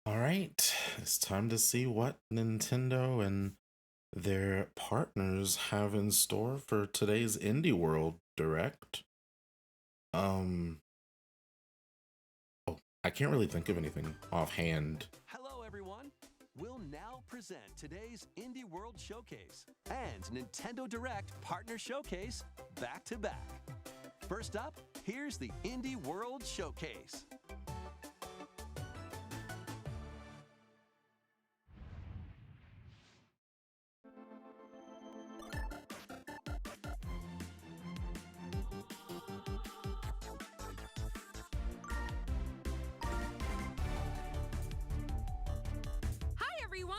All right, it's time to see what Nintendo and their partners have in store for today's IndieWorld Direct. Um, oh, I can't really think of anything offhand. Hello, everyone. We'll now present today's IndieWorld Showcase and Nintendo Direct Partner Showcase back to back. First up, here's the IndieWorld Showcase. Hi, everyone,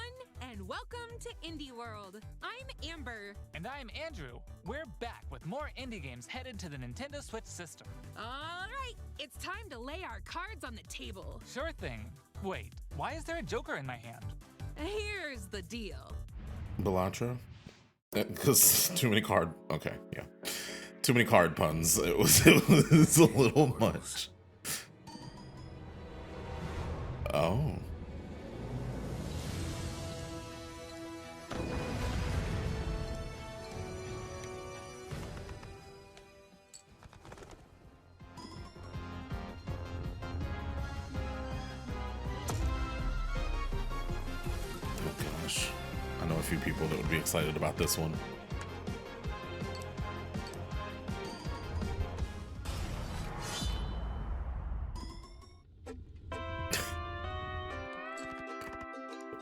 and welcome to IndieWorld. I'm Amber. And I'm Andrew. We're back with more indie games headed to the Nintendo Switch system. All right, it's time to lay our cards on the table. Sure thing. Wait, why is there a Joker in my hand? Here's the deal. Belatra? Because too many card. Okay, yeah. Too many card puns. It was a little much. Oh. Oh gosh. I know a few people that would be excited about this one.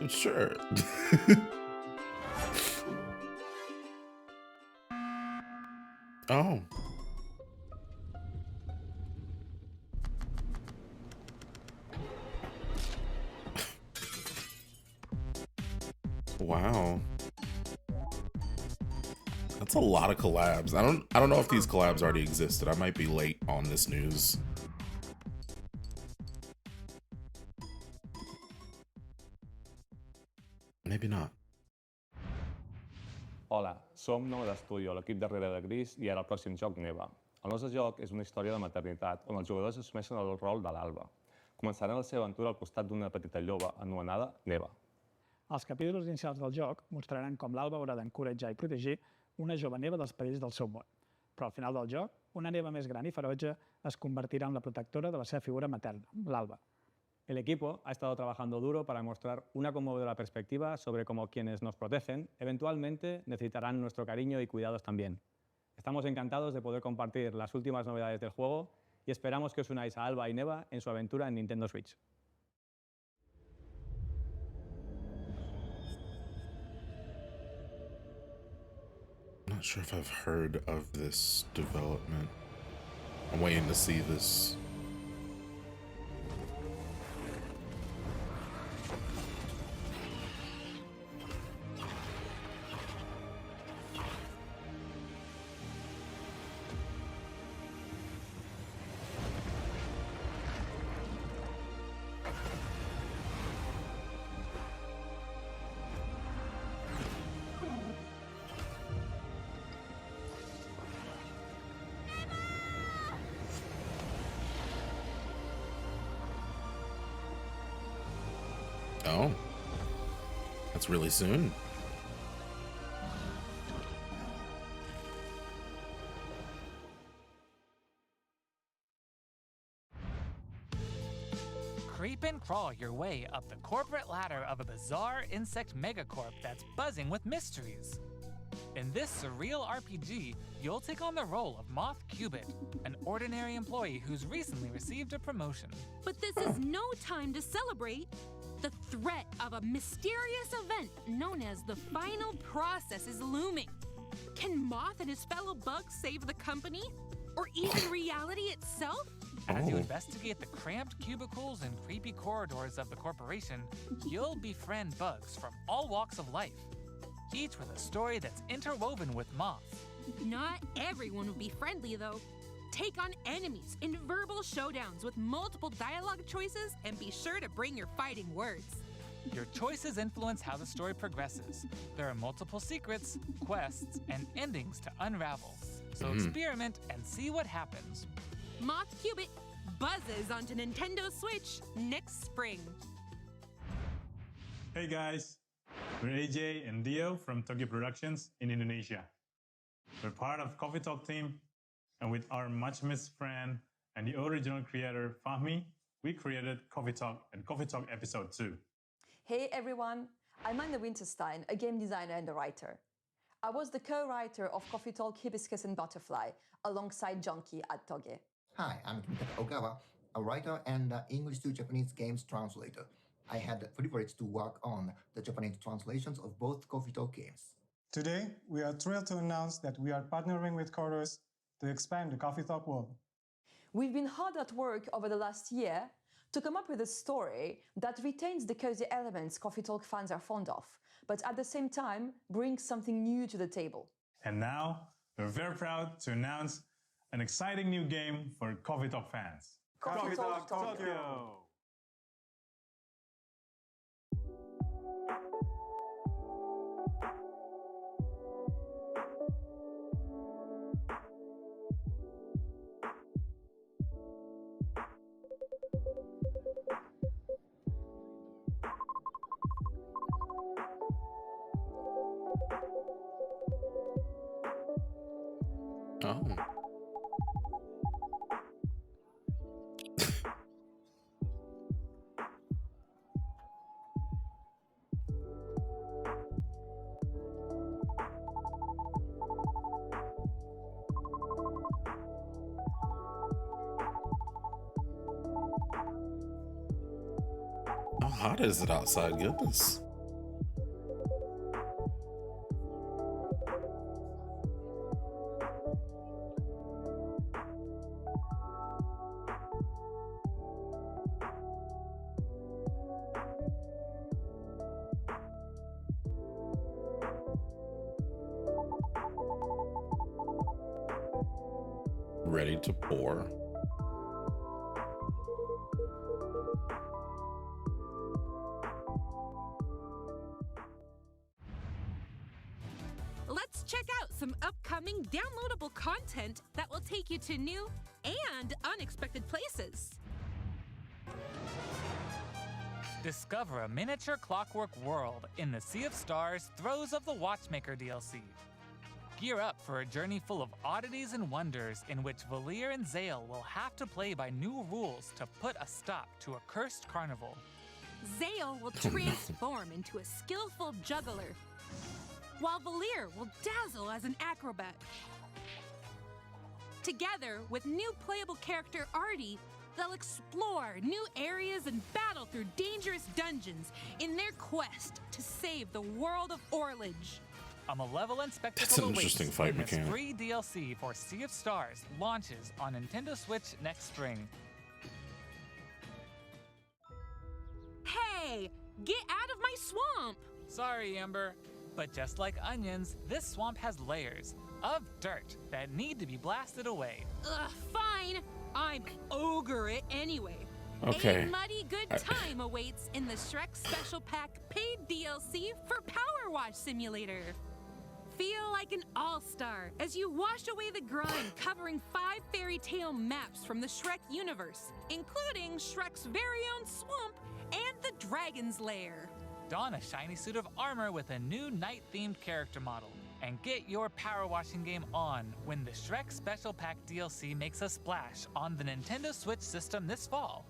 Sure. Oh. Wow. That's a lot of collabs. I don't know if these collabs already existed. I might be late on this news. Maybe not. Hola, som Nou d'Estudio, l'equip darrere de Gris i ara el pròxim joc Neva. El nostre joc és una història de maternitat on els jugadors assumeixen el rol de l'Alba. Començaran la seva aventura al costat d'una petita lloba anomenada Neva. Els capítols inicials del joc mostraran com l'Alba haurà d'encoratjar i protegir una jove Neva dels perills del seu món. Però al final del joc, una Neva més gran i ferotge es convertirà en la protectora de la seva figura materna, l'Alba. El equipo ha estado trabajando duro para mostrar una conmovedora perspectiva sobre cómo quienes nos protegen eventualmente necesitarán nuestro cariño y cuidados también. Estamos encantados de poder compartir las últimas novedades del juego y esperamos que os unáis a Alba y Neva en su aventura en Nintendo Switch. I'm not sure if I've heard of this development. I'm waiting to see this. Oh, that's really soon. Creep and crawl your way up the corporate ladder of a bizarre insect megacorp that's buzzing with mysteries. In this surreal RPG, you'll take on the role of Moth Cubit, an ordinary employee who's recently received a promotion. But this is no time to celebrate. The threat of a mysterious event known as the final process is looming. Can Moth and his fellow bugs save the company? Or even reality itself? As you Oh. investigate the cramped cubicles and creepy corridors of the corporation, you'll befriend bugs from all walks of life, each with a story that's interwoven with Moth. Not everyone will be friendly, though. Take on enemies in verbal showdowns with multiple dialogue choices, and be sure to bring your fighting words. Your choices influence how the story progresses. There are multiple secrets, quests, and endings to unravel. So experiment and see what happens. Moth Cubit buzzes onto Nintendo Switch next spring. Hey guys, we're AJ and Dio from Tokyo Productions in Indonesia. We're part of Coffee Talk team, and with our much missed friend and the original creator Fahmi, we created Coffee Talk and Coffee Talk Episode 2. Hey everyone, I'm Anna Winterstein, a game designer and a writer. I was the co-writer of Coffee Talk Hibiscus and Butterfly alongside Junkie at Toge. Hi, I'm Kimitaka Ogawa, a writer and English to Japanese games translator. I had the privilege to work on the Japanese translations of both Coffee Talk games. Today, we are thrilled to announce that we are partnering with Chorus to expand the Coffee Talk world. We've been hard at work over the last year to come up with a story that retains the cozy elements Coffee Talk fans are fond of, but at the same time brings something new to the table. And now, we're very proud to announce an exciting new game for Coffee Talk fans. Coffee Talk Tokyo! Oh. How hot is it outside? Goodness. Ready to pour. Let's check out some upcoming downloadable content that will take you to new and unexpected places. Discover a miniature clockwork world in the Sea of Stars Throes of the Watchmaker DLC. Gear up for a journey full of oddities and wonders in which Valir and Zale will have to play by new rules to put a stop to a cursed carnival. Zale will transform into a skillful juggler, while Valir will dazzle as an acrobat. Together with new playable character Artie, they'll explore new areas and battle through dangerous dungeons in their quest to save the world of Orlage. A malevolent spectacle That's an awaits interesting fight when this mechanic. free DLC for Sea of Stars launches on Nintendo Switch next spring. Hey, get out of my swamp! Sorry, Amber, but just like onions, this swamp has layers of dirt that need to be blasted away. Ugh, fine. I'm ogre it anyway. Okay. A muddy good time awaits in the Shrek Special Pack paid DLC for Power Wash Simulator. Feel like an all-star as you wash away the grime covering 5 fairy tale maps from the Shrek universe, including Shrek's very own swamp and the Dragon's Lair. Don a shiny suit of armor with a new night-themed character model, and get your power washing game on when the Shrek Special Pack DLC makes a splash on the Nintendo Switch system this fall.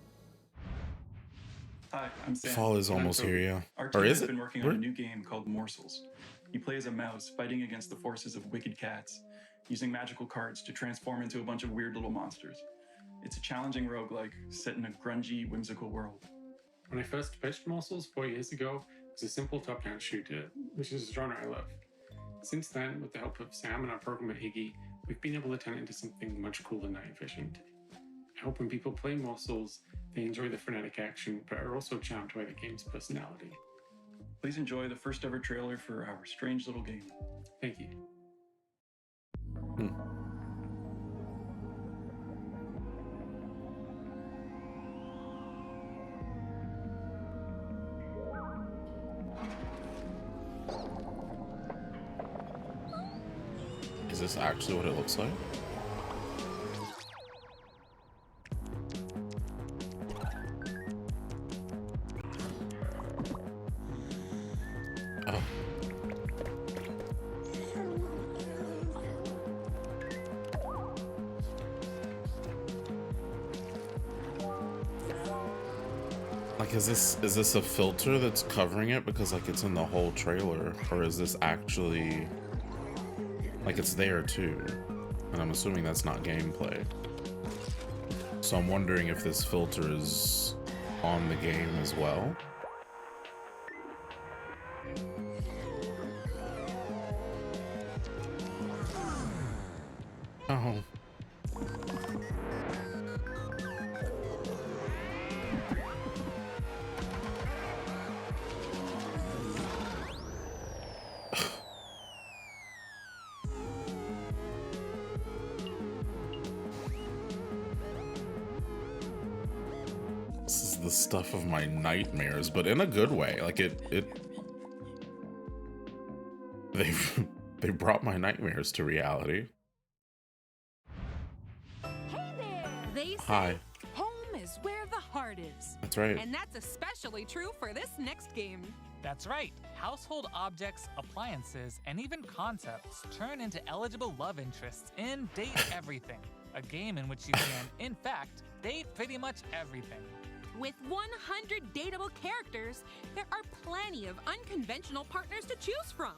Hi, I'm Sam. Fall is And I'm almost Toby. here, yeah. Our Or team is has it? been working on a new game called Morsels. You play as a mouse fighting against the forces of wicked cats, using magical cards to transform into a bunch of weird little monsters. It's a challenging roguelike set in a grungy, whimsical world. When I first pitched Morsels 4 years ago, it was a simple top-down shooter, which is a genre I love. Since then, with the help of Sam and our programmer Iggy, we've been able to turn it into something much cooler and night efficient. I hope when people play Morsels, they enjoy the frenetic action, but are also charmed by the game's personality. Please enjoy the first ever trailer for our strange little game. Thank you. Is this actually what it looks like? Oh. Like, is this a filter that's covering it because like it's in the whole trailer, or is this actually like it's there too? And I'm assuming that's not gameplay. So I'm wondering if this filter is on the game as well. Oh. This is the stuff of my nightmares, but in a good way. Like they brought my nightmares to reality. Hey there! They say Hi. home is where the heart is. That's right. And that's especially true for this next game. That's right. Household objects, appliances, and even concepts turn into eligible love interests in Date Everything, a game in which you can, in fact, date pretty much everything. With 100 dateable characters, there are plenty of unconventional partners to choose from.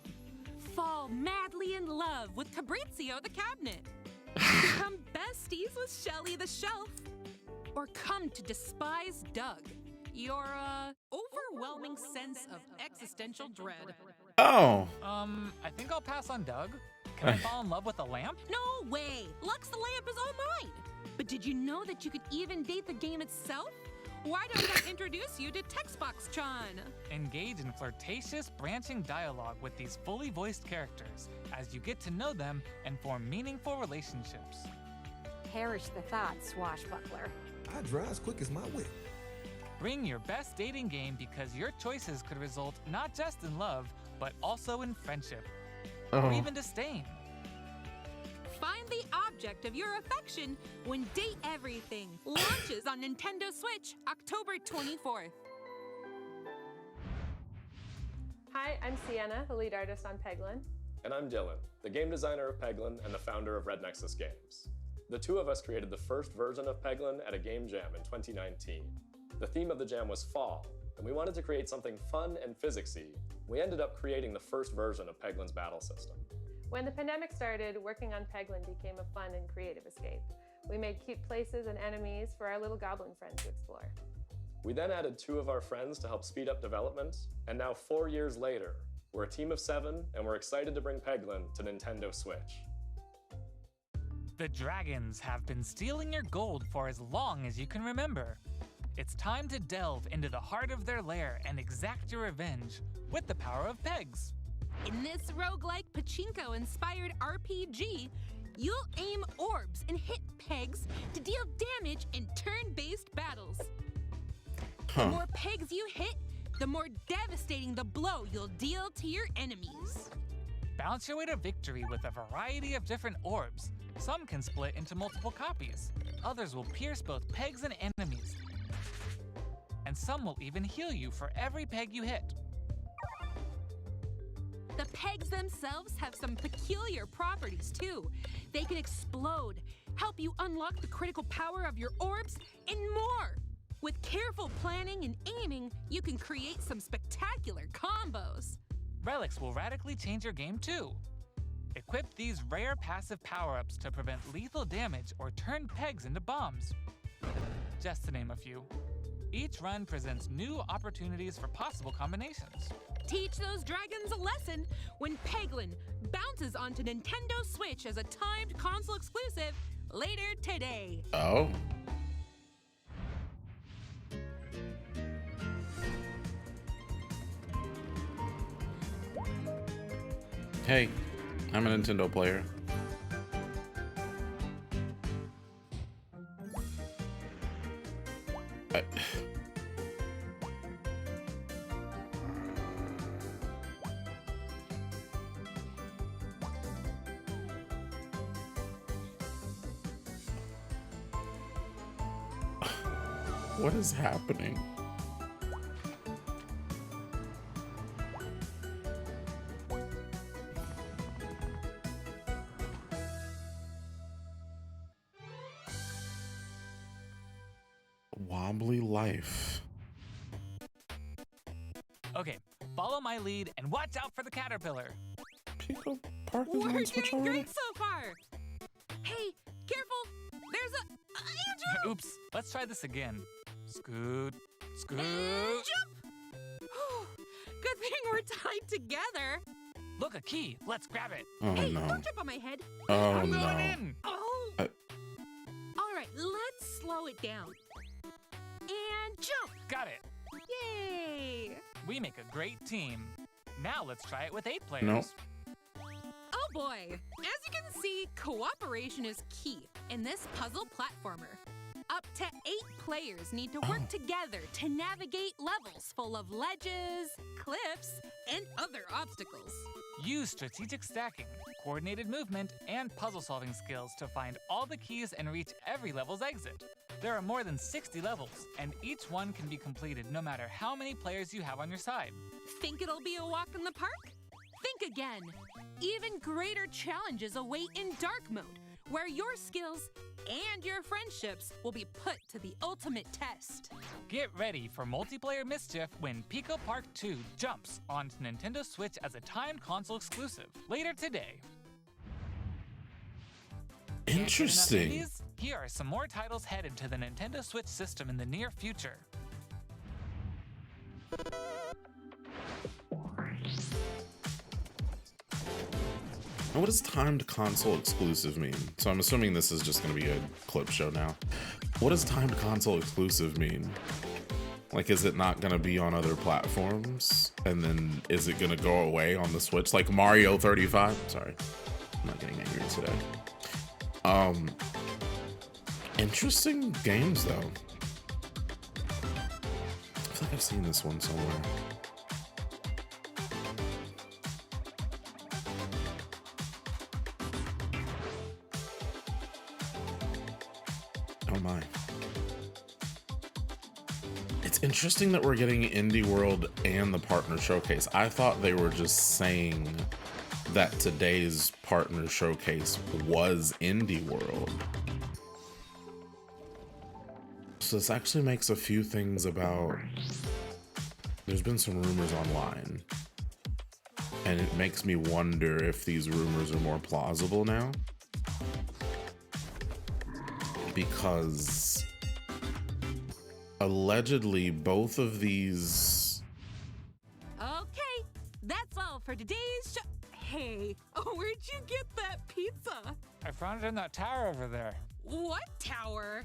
Fall madly in love with Fabrizio the cabinet. Become besties with Shelly the shelf. Or come to despise Doug, your overwhelming sense of existential dread. Oh. I think I'll pass on Doug. Can I fall in love with a lamp? No way! Lux the lamp is all mine! But did you know that you could even date the game itself? Why don't I introduce you to Textbox-chan? Engage in flirtatious, branching dialogue with these fully voiced characters as you get to know them and form meaningful relationships. Perish the thought, swashbuckler. I drive as quick as my whip. Bring your best dating game because your choices could result not just in love, but also in friendship. Or even disdain. Find the object of your affection when Date Everything launches on Nintendo Switch October 24th. Hi, I'm Sienna, the lead artist on Peglin. And I'm Dylan, the game designer of Peglin and the founder of Red Nexus Games. The two of us created the first version of Peglin at a game jam in 2019. The theme of the jam was fall, and we wanted to create something fun and physicsy. We ended up creating the first version of Peglin's battle system. When the pandemic started, working on Peglin became a fun and creative escape. We made cute places and enemies for our little goblin friends to explore. We then added 2 of our friends to help speed up development, and now 4 years later, we're a team of 7, and we're excited to bring Peglin to Nintendo Switch. The dragons have been stealing your gold for as long as you can remember. It's time to delve into the heart of their lair and exact your revenge with the power of pegs. In this roguelike pachinko-inspired RPG, you'll aim orbs and hit pegs to deal damage in turn-based battles. The more pegs you hit, the more devastating the blow you'll deal to your enemies. Bounce your way to victory with a variety of different orbs. Some can split into multiple copies. Others will pierce both pegs and enemies. And some will even heal you for every peg you hit. The pegs themselves have some peculiar properties too. They can explode, help you unlock the critical power of your orbs, and more. With careful planning and aiming, you can create some spectacular combos. Relics will radically change your game too. Equip these rare passive power-ups to prevent lethal damage or turn pegs into bombs. Just to name a few. Each run presents new opportunities for possible combinations. Teach those dragons a lesson when Peglin bounces onto Nintendo Switch as a timed console exclusive later today. Oh. Hey, I'm a Nintendo player. What is happening? wobbly life. Okay, follow my lead and watch out for the caterpillar. Pico Park is We're on doing Switch already? great so far. Hey, careful! There's a Andrew! Oops, let's try this again. Scoot, scoot. And jump! Good thing we're tied together. Look, a key. Let's grab it. Oh Hey, no. don't jump on my head. Oh I'm going no. in. Oh. All right, let's slow it down. And jump. Got it. Yay! We make a great team. Now let's try it with 8 players. Nope. Oh boy! As you can see, cooperation is key in this puzzle platformer. Up to 8 players need to work together to navigate levels full of ledges, cliffs, and other obstacles. Use strategic stacking, coordinated movement, and puzzle-solving skills to find all the keys and reach every level's exit. There are more than 60 levels, and each one can be completed no matter how many players you have on your side. Think it'll be a walk in the park? Think again. Even greater challenges await in dark mode, where your skills and your friendships will be put to the ultimate test. Get ready for multiplayer mischief when Pico Park 2 jumps onto Nintendo Switch as a timed console exclusive later today. Interesting. Can't get enough indies? Here are some more titles headed to the Nintendo Switch system in the near future. What does timed console exclusive mean? So I'm assuming this is just going to be a clip show now. What does timed console exclusive mean? Like, is it not going to be on other platforms? And then is it going to go away on the Switch? Like Mario 35? Sorry, I'm not getting angry today. Interesting games though. I feel like I've seen this one somewhere. Oh my. It's interesting that we're getting IndieWorld and the Partner Showcase. I thought they were just saying that today's Partner Showcase was IndieWorld. So this actually makes a few things about... There's been some rumors online. And it makes me wonder if these rumors are more plausible now. Because allegedly both of these... Okay, that's all for today's show. Hey, where'd you get that pizza? I found it in that tower over there. What tower?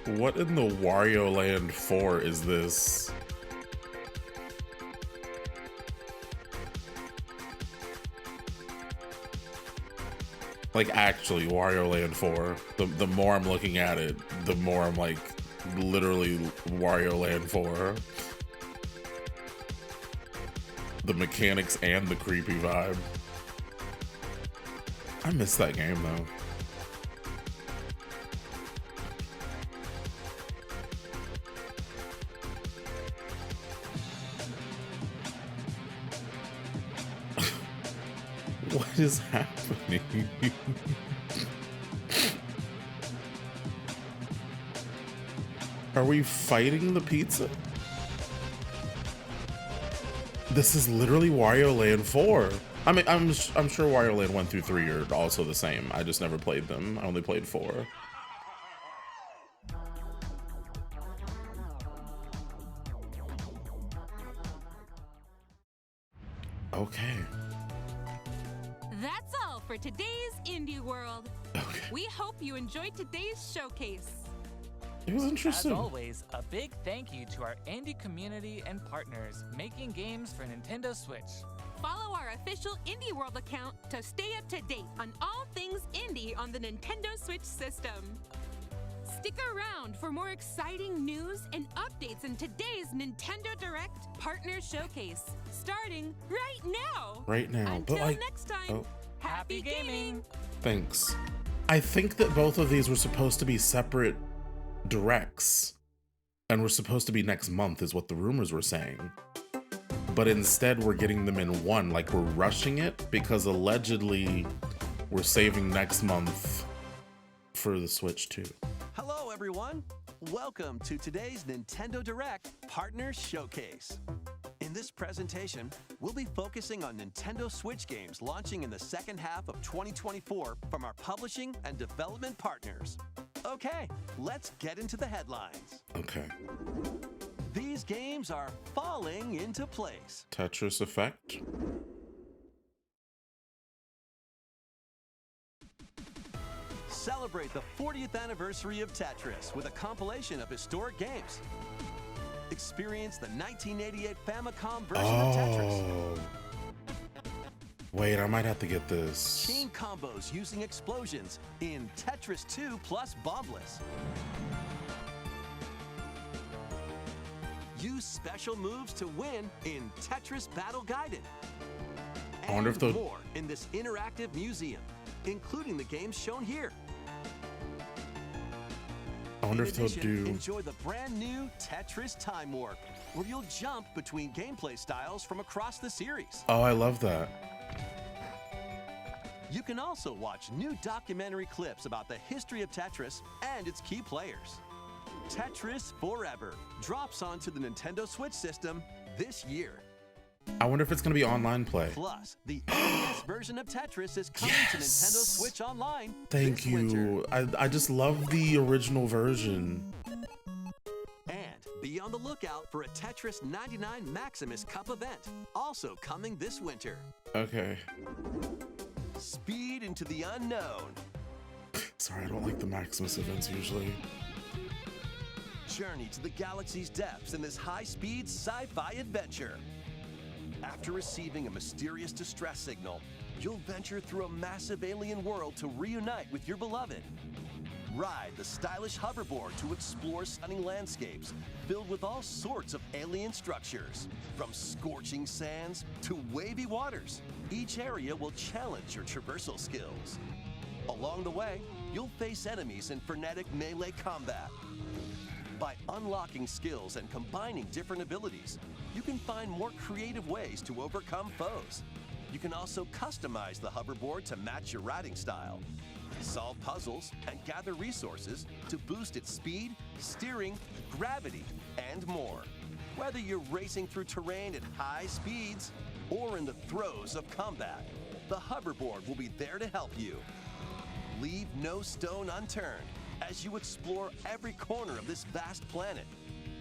What in the Wario Land 4 is this? Like, actually, Wario Land 4. The more I'm looking at it, the more I'm like, literally Wario Land 4. The mechanics and the creepy vibe. I miss that game though. What is happening? Are we fighting the pizza? This is literally Wario Land 4. I mean, I'm sure Wario Land 1 through 3 are also the same. I just never played them. I only played 4. Okay. That's all for today's IndieWorld. Okay. We hope you enjoyed today's showcase. It was interesting. As always, a big thank you to our indie community and partners making games for Nintendo Switch. Follow our official IndieWorld account to stay up to date on all things indie on the Nintendo Switch system. Stick around for more exciting news and updates in today's Nintendo Direct Partner Showcase, starting right now. Right now. Until But like, next time, oh, happy gaming! thanks. I think that both of these were supposed to be separate directs and were supposed to be next month is what the rumors were saying. but instead we're getting them in one. Like, we're rushing it because allegedly we're saving next month for the Switch too. Hello, everyone. Welcome to today's Nintendo Direct Partner Showcase. In this presentation, we'll be focusing on Nintendo Switch games launching in the second half of 2024 from our publishing and development partners. Okay, let's get into the headlines. Okay. These games are falling into place. Tetris Effect. Celebrate the 40th anniversary of Tetris with a compilation of historic games. Experience the 1988 Famicom version of Tetris. Wait, I might have to get this. Chain combos using explosions in Tetris 2 plus Bombless. Use special moves to win in Tetris Battle Guided. I wonder if they'll... more in this interactive museum, including the games shown here. I wonder if they'll do... Enjoy the brand new Tetris Time Warp, where you'll jump between gameplay styles from across the series. Oh, I love that. You can also watch new documentary clips about the history of Tetris and its key players. Tetris Forever drops onto the Nintendo Switch system this year. I wonder if it's going to be online play. Plus, the NES version of Tetris is coming to Nintendo Switch Online. Thank you. I just love the original version. And be on the lookout for a Tetris 99 Maximus Cup event, also coming this winter. Okay. Speed into the unknown. Sorry, I don't like the Maximus events usually. Journey to the galaxy's depths in this high-speed sci-fi adventure. After receiving a mysterious distress signal, you'll venture through a massive alien world to reunite with your beloved. Ride the stylish hoverboard to explore stunning landscapes filled with all sorts of alien structures. From scorching sands to wavy waters, each area will challenge your traversal skills. Along the way, you'll face enemies in frenetic melee combat. By unlocking skills and combining different abilities, you can find more creative ways to overcome foes. You can also customize the hoverboard to match your riding style, solve puzzles, and gather resources to boost its speed, steering, gravity, and more. Whether you're racing through terrain at high speeds or in the throes of combat, the hoverboard will be there to help you. Leave no stone unturned as you explore every corner of this vast planet.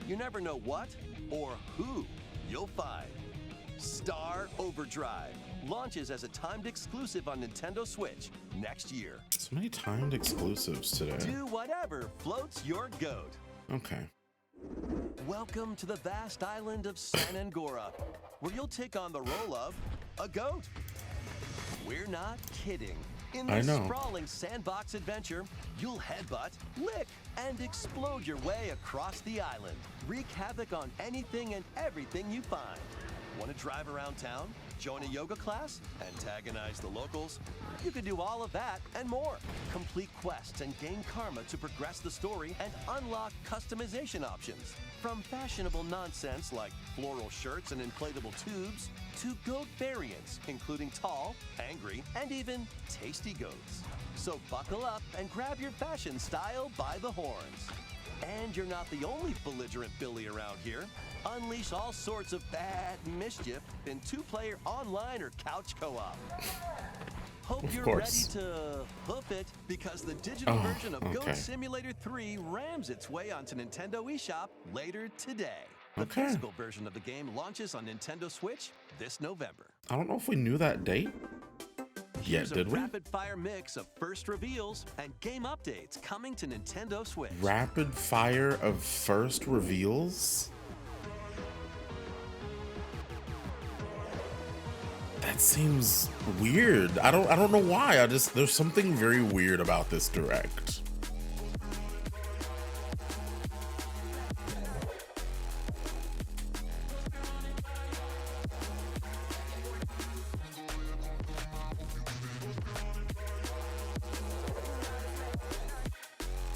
You never know what or who you'll find. Star Overdrive launches as a timed exclusive on Nintendo Switch next year. So many timed exclusives today. Do whatever floats your goat. Okay. Welcome to the vast island of San Angora, where you'll take on the role of a goat. We're not kidding. In this sprawling sandbox adventure, you'll headbutt, lick, and explode your way across the island. Wreak havoc on anything and everything you find. Want to drive around town, join a yoga class, antagonize the locals? You can do all of that and more. Complete quests and gain karma to progress the story and unlock customization options. From fashionable nonsense like floral shirts and inflatable tubes, to goat variants, including tall, angry, and even tasty goats. So buckle up and grab your fashion style by the horns. And you're not the only belligerent Billy around here. Unleash all sorts of bad mischief in two-player online or couch co-op. Hope you're ready to hoof it, because the digital version of Goat Simulator 3 rams its way onto Nintendo eShop later today. The physical version of the game launches on Nintendo Switch this November. I don't know if we knew that date. Here's did a we? rapid-fire mix of first reveals and game updates coming to Nintendo Switch. Rapid fire of first reveals? That seems weird. I don't know why. There's something very weird about this direct.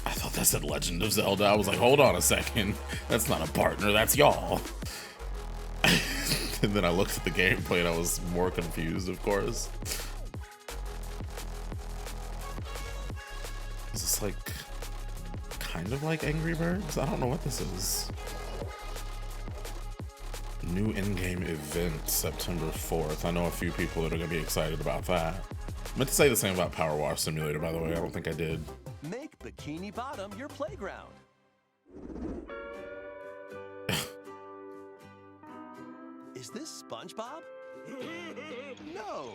I thought that said Legend of Zelda. I was like, hold on a second. That's not a partner, that's y'all. And And then I looked at the gameplay and I was more confused, of course. Is this like kind of like Angry Birds? I don't know what this is. New in-game event September 4th. I know a few people that are gonna be excited about that. I meant to say the same about Power Wash Simulator, by the way. I don't think I did. Make Bikini Bottom your playground. Is this SpongeBob? No,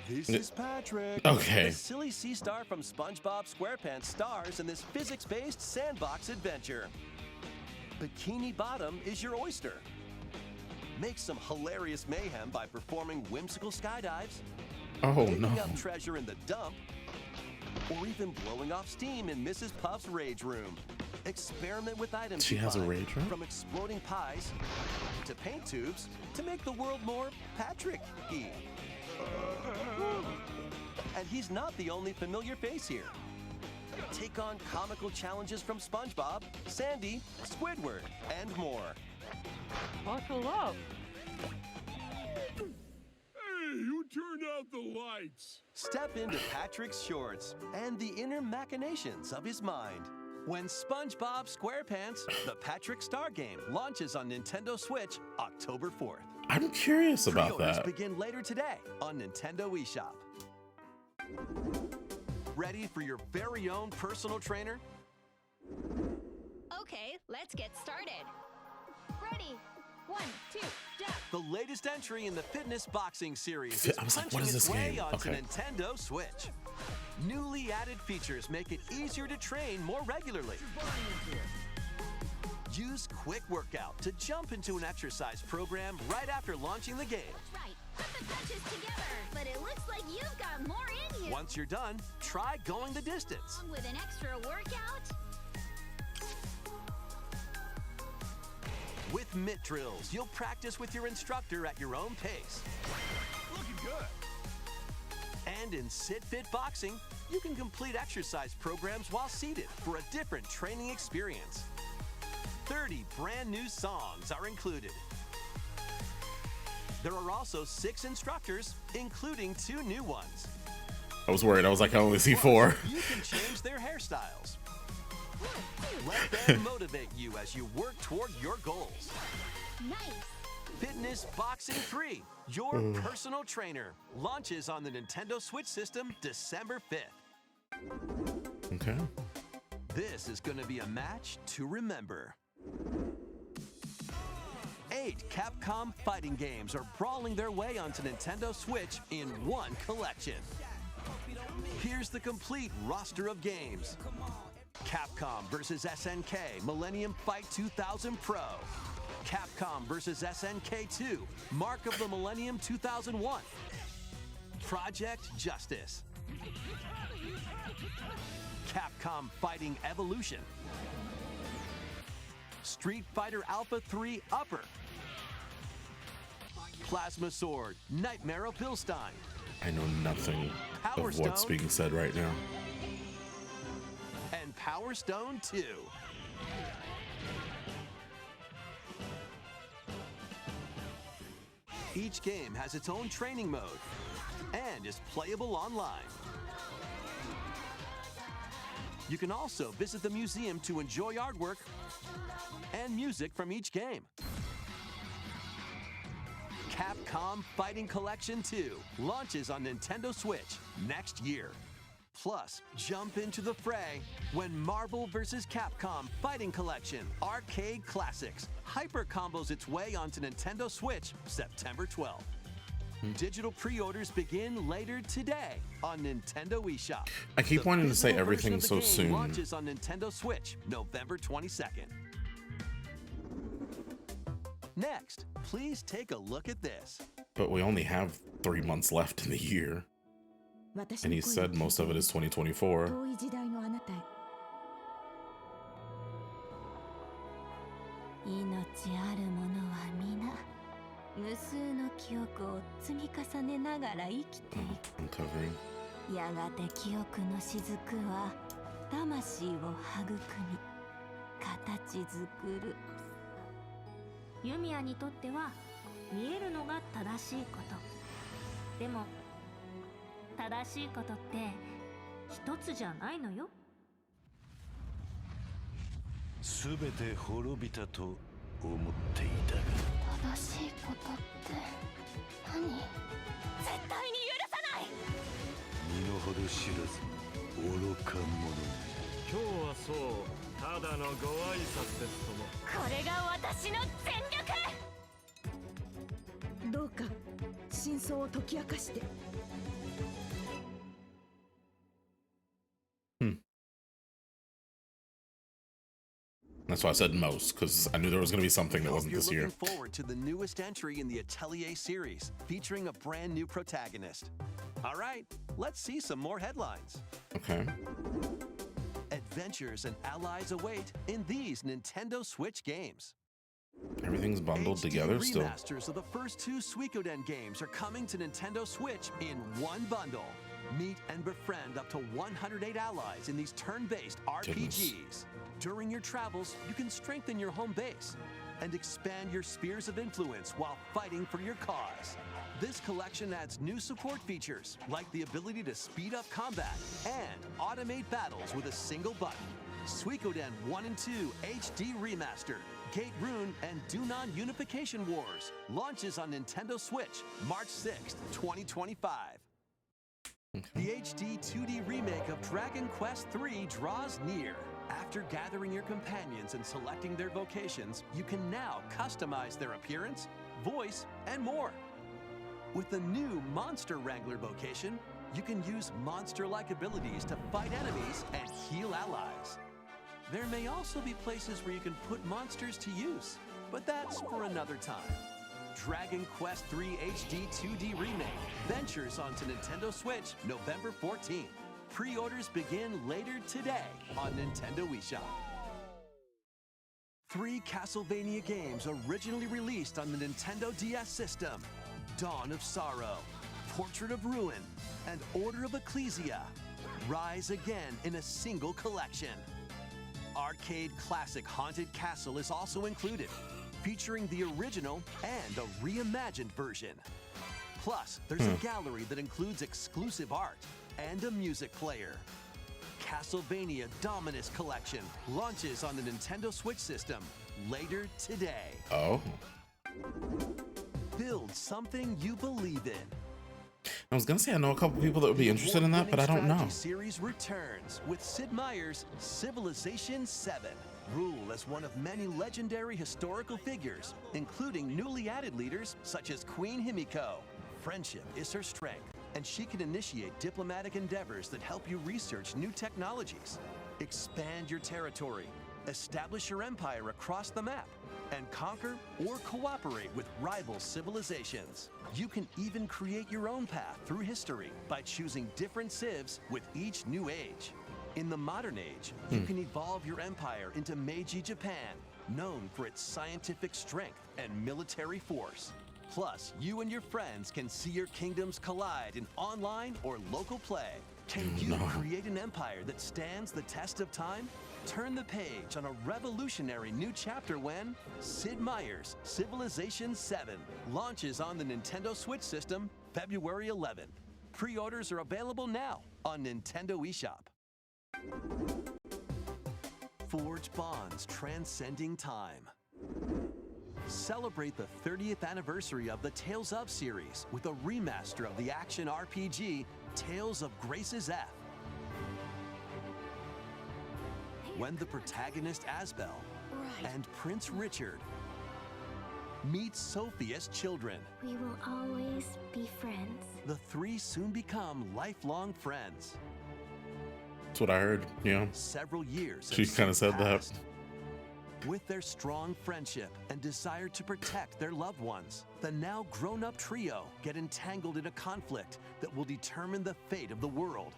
this is Patrick. Okay. The silly sea star from SpongeBob SquarePants stars in this physics-based sandbox adventure. Bikini Bottom is your oyster. Make some hilarious mayhem by performing whimsical skydives, digging up treasure in the dump, or even blowing off steam in Mrs. Puff's rage room. Experiment with items. She has a rage room? From exploding pies to paint tubes to make the world more Patrick-y. And he's not the only familiar face here. Take on comical challenges from SpongeBob, Sandy, Squidward, and more. Buckle up. Hey, who turned out the lights? Step into Patrick's shorts and the inner machinations of his mind. When SpongeBob SquarePants, the Patrick Star Game, launches on Nintendo Switch October 4th. I'm curious about Pre-orders that. begin later today on Nintendo eShop. Ready for your very own personal trainer? Okay, let's get started. Ready? 1, 2, jump. The latest entry in the fitness boxing series I was like, what punching is its this way game? onto Okay. Nintendo Switch. Newly added features make it easier to train more regularly. Use Quick Workout to jump into an exercise program right after launching the game. Right, put the punches together. But it looks like you've got more in you. Once you're done, try going the distance. Along with an extra workout. With mitt drills, you'll practice with your instructor at your own pace. Looking good. And in Sit Fit Boxing, you can complete exercise programs while seated for a different training experience. 30 brand new songs are included. There are also 6 instructors, including 2 new ones. I was worried. I was like, I only see 4. You can change their hairstyles. Let them motivate you as you work toward your goals. Nice. Fitness Boxing 3, your personal trainer, launches on the Nintendo Switch system December 5th. Okay. This is going to be a match to remember. 8 Capcom fighting games are brawling their way onto Nintendo Switch in one collection. Here's the complete roster of games. Capcom vs. SNK Millennium Fight 2000 Pro. Capcom vs. SNK 2 Mark of the Millennium 2001. Project Justice. Capcom Fighting Evolution. Street Fighter Alpha 3 Upper. Plasma Sword Nightmare of Pilstein. I know nothing Power of what's Stone. being said right now. And Power Stone 2. Each game has its own training mode and is playable online. You can also visit the museum to enjoy artwork and music from each game. Capcom Fighting Collection 2 launches on Nintendo Switch next year. Plus, jump into the fray when Marvel vs. Capcom Fighting Collection Arcade Classics hyper combos its way onto Nintendo Switch September 12th. Digital pre-orders begin later today on Nintendo eShop. I keep The wanting to say physical version everything of the so game soon. Launches on Nintendo Switch November 22nd. Next, please take a look at this. But we only have 3 months left in the year. And he said most of it is 2024. 遠い時代のあなたへ。命ある者は皆、無数の記憶を積み重ねながら生きてい I'm covering. く。やがて記憶の雫は、魂を育み、形作る。ユミヤにとっては、見えるのが正しいこと。でも正しいことって一つじゃないのよ。すべて滅びたと思っていたが。正しいことって何？絶対に許さない。身の程知らず愚か者。今日はそうただのご挨拶ですとも。これが私の全力。どうか真相を解き明かして。That's why I said most, because I knew there was going to be something that wasn't this year. Looking forward to the newest entry in the Atelier series, featuring a brand new protagonist. All right, let's see some more headlines. Okay. Adventures and allies await in these Nintendo Switch games. Everything's bundled together still. Remasters of the first two Suikoden games are coming to Nintendo Switch in one bundle. Meet and befriend up to 108 allies in these turn-based RPGs. During your travels, you can strengthen your home base and expand your spheres of influence while fighting for your cause. This collection adds new support features, like the ability to speed up combat and automate battles with a single button. Suikoden 1 and 2 HD Remaster, Gate Rune, and Dunan Unification Wars launches on Nintendo Switch March 6th, 2025. The HD 2D remake of Dragon Quest III draws near. After gathering your companions and selecting their vocations, you can now customize their appearance, voice, and more. With the new Monster Wrangler vocation, you can use monster-like abilities to fight enemies and heal allies. There may also be places where you can put monsters to use, but that's for another time. Dragon Quest III HD 2D Remake ventures onto Nintendo Switch November 14th. Pre-orders begin later today on Nintendo eShop. 3 Castlevania games originally released on the Nintendo DS system: Dawn of Sorrow, Portrait of Ruin, and Order of Ecclesia rise again in a single collection. Arcade classic Haunted Castle is also included, featuring the original and a reimagined version. Plus, there's a gallery that includes exclusive art and a music player. Castlevania Dominus Collection launches on the Nintendo Switch system later today. Oh. Build something you believe in. I was going to say I know a couple people that would be interested in that, but I don't know. The series returns with Sid Meier's Civilization 7. Rule as one of many legendary historical figures, including newly added leaders such as Queen Himiko. Friendship is her strength, and she can initiate diplomatic endeavors that help you research new technologies, expand your territory, establish your empire across the map, and conquer or cooperate with rival civilizations. You can even create your own path through history by choosing different civs with each new age. In the modern age, you can evolve your empire into Meiji Japan, known for its scientific strength and military force. Plus, you and your friends can see your kingdoms collide in online or local play. Can you create an empire that stands the test of time? Turn the page on a revolutionary new chapter when Sid Meier's Civilization 7 launches on the Nintendo Switch system February 11th. Pre-orders are available now on Nintendo eShop. Forge bonds transcending time. Celebrate the 30th anniversary of the Tales of series with a remaster of the action RPG Tales of Grace's F. When the protagonist Asbel and Prince Richard meet Sophia's children, We will always be friends. the 3 soon become lifelong friends. That's what I heard, yeah. Several years She have kind of since said that. passed. With their strong friendship and desire to protect their loved ones, the now grown-up trio get entangled in a conflict that will determine the fate of the world.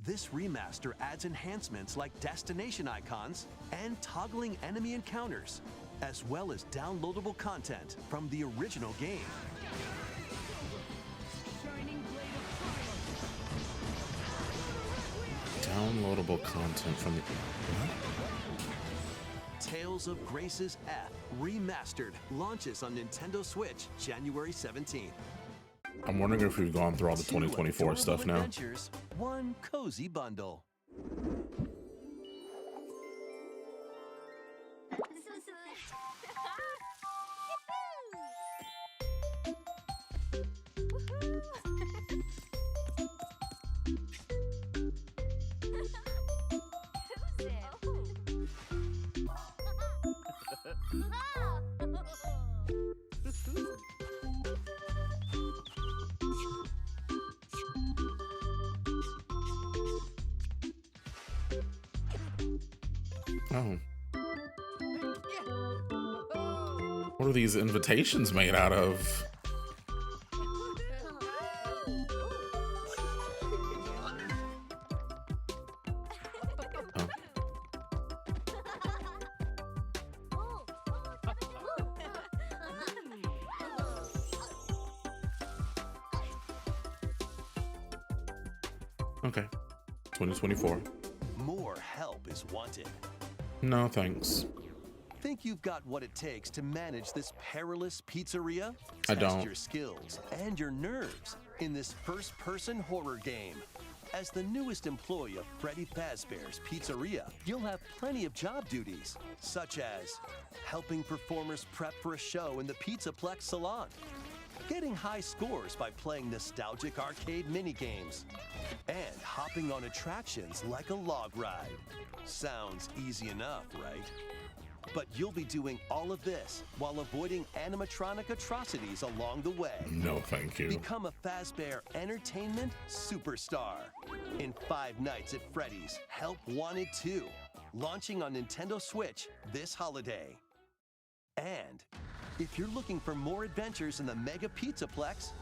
This remaster adds enhancements like destination icons and toggling enemy encounters, as well as downloadable content from the original game. Downloadable content from the... Tales of Grace's F Remastered launches on Nintendo Switch January 17th. I'm wondering if we've gone through all the 2024 stuff now. Adventures, one cozy bundle. Oh. What are these invitations made out of? Oh. Okay. 2024. More help is wanted. No, thanks. Think you've got what it takes to manage this perilous pizzeria? I Test don't. your skills and your nerves in this first-person horror game. As the newest employee of Freddy Fazbear's Pizzeria, you'll have plenty of job duties, such as helping performers prep for a show in the Pizzaplex salon, getting high scores by playing nostalgic arcade minigames, and hopping on attractions like a log ride. Sounds easy enough, right? But you'll be doing all of this while avoiding animatronic atrocities along the way. No, thank you. Become a Fazbear Entertainment superstar in 5 Nights at Freddy's Help Wanted 2, launching on Nintendo Switch this holiday. And if you're looking for more adventures in the Mega Pizzaplex,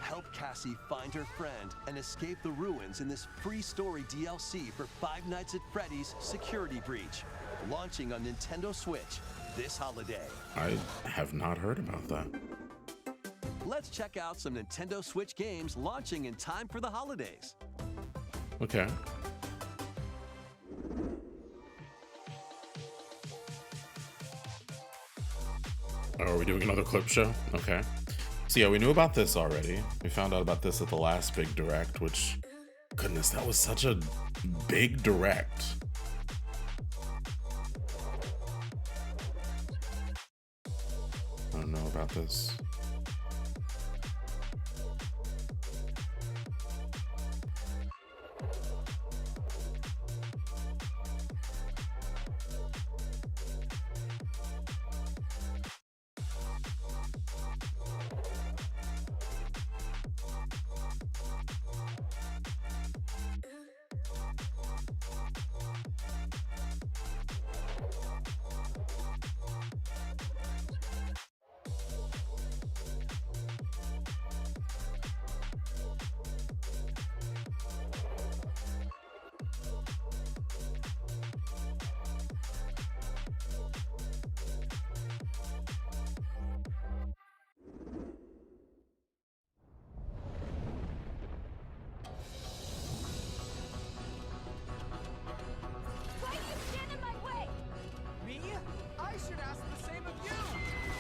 help Cassie find her friend and escape the ruins in this free story DLC for 5 Nights at Freddy's Security Breach, launching on Nintendo Switch this holiday. I have not heard about that. Let's check out some Nintendo Switch games launching in time for the holidays. Okay. Oh, are we doing another clip show? Okay. So yeah, we knew about this already. We found out about this at the last big direct, which, goodness, that was such a big direct. I don't know about this.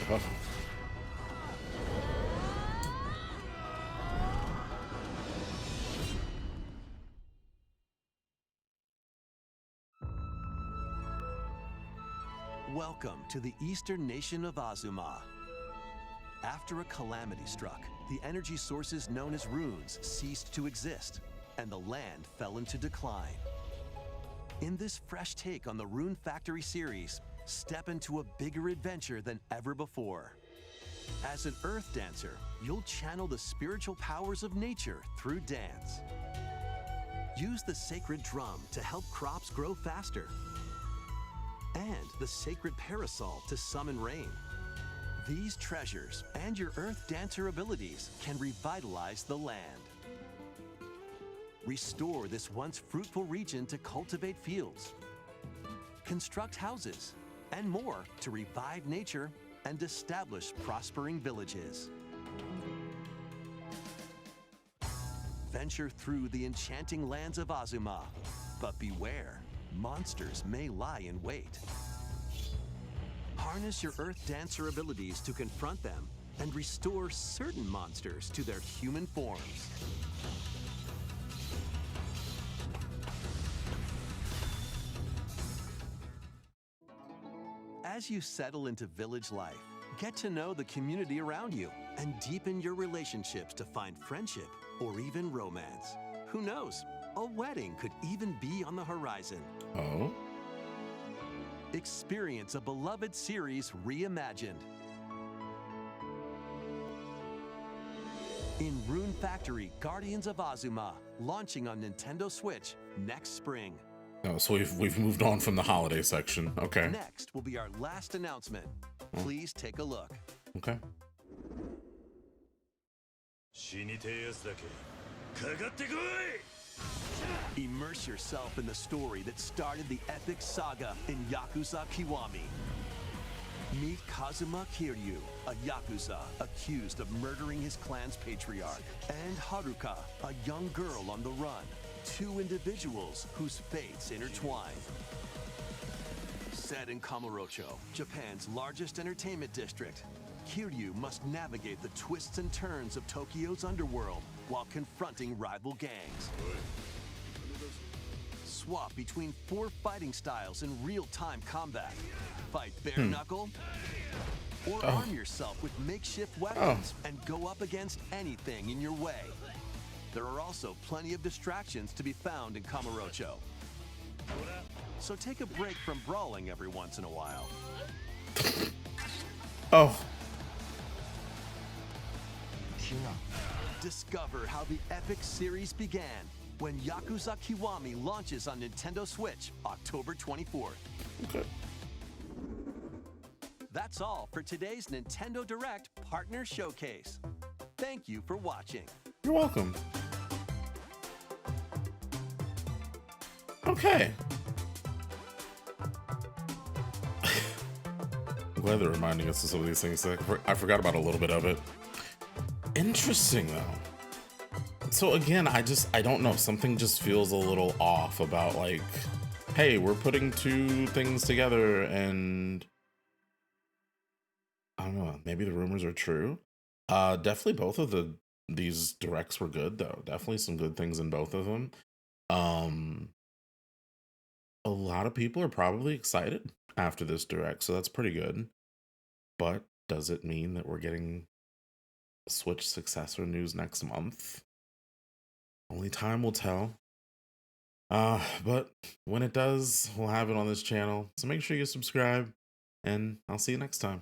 Oh. Welcome to the eastern nation of Azuma. After a calamity struck, the energy sources known as runes ceased to exist, and the land fell into decline. In this fresh take on the Rune Factory series, step into a bigger adventure than ever before. As an earth dancer, you'll channel the spiritual powers of nature through dance. Use the sacred drum to help crops grow faster, and the sacred parasol to summon rain. These treasures and your earth dancer abilities can revitalize the land. Restore this once fruitful region to cultivate fields, construct houses, and more to revive nature and establish prospering villages. Venture through the enchanting lands of Azuma, but beware, monsters may lie in wait. Harness your Earth Dancer abilities to confront them and restore certain monsters to their human forms. As you settle into village life, get to know the community around you and deepen your relationships to find friendship or even romance. Who knows? A wedding could even be on the horizon. Oh? Experience a beloved series reimagined. In Rune Factory, Guardians of Azuma, launching on Nintendo Switch next spring. Oh, so we've moved on from the holiday section. Okay. Next will be our last announcement. Please take a look. Okay. Immerse yourself in the story that started the epic saga in Yakuza Kiwami. Meet Kazuma Kiryu, a Yakuza accused of murdering his clan's patriarch, and Haruka, a young girl on the run. Two individuals whose fates intertwine. Set in Kamurocho, Japan's largest entertainment district, Kiryu must navigate the twists and turns of Tokyo's underworld while confronting rival gangs. Swap between 4 fighting styles in real-time combat. Fight bare knuckle, or arm yourself with makeshift weapons and go up against anything in your way. There are also plenty of distractions to be found in Kamurocho. So take a break from brawling every once in a while. Oh. Discover how the epic series began when Yakuza Kiwami launches on Nintendo Switch October 24th. Okay. That's all for today's Nintendo Direct Partner Showcase. Thank you for watching. You're welcome. Okay. I'm glad they're reminding us of some of these things. I forgot about a little bit of it. Interesting, though. So again, I don't know. Something just feels a little off about, like, hey, we're putting 2 things together, and I don't know. Maybe the rumors are true. Definitely both of these directs were good, though. Definitely some good things in both of them. A lot of people are probably excited after this direct, so that's pretty good. But does it mean that we're getting Switch successor news next month? Only time will tell. But when it does, we'll have it on this channel. So make sure you subscribe, and I'll see you next time.